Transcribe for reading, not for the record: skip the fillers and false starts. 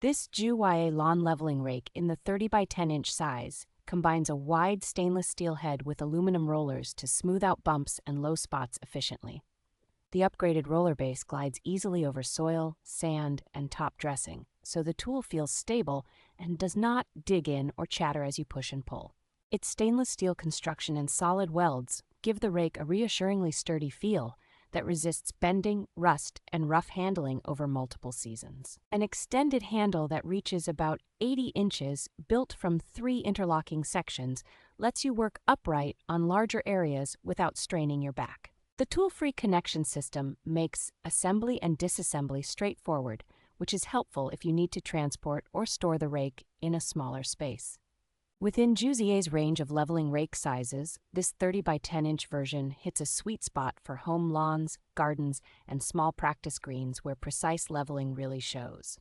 This JouZYA Lawn Leveling Rake in the 30 by 10 inch size combines a wide stainless steel head with aluminum rollers to smooth out bumps and low spots efficiently. The upgraded roller base glides easily over soil, sand, and top dressing, so the tool feels stable and does not dig in or chatter as you push and pull. Its stainless steel construction and solid welds give the rake a reassuringly sturdy feel that resists bending, rust, and rough handling over multiple seasons. An extended handle that reaches about 80 inches, built from 3 interlocking sections, lets you work upright on larger areas without straining your back. The tool-free connection system makes assembly and disassembly straightforward, which is helpful if you need to transport or store the rake in a smaller space. Within JouZYA's range of leveling rake sizes, this 30 by 10 inch version hits a sweet spot for home lawns, gardens, and small practice greens where precise leveling really shows.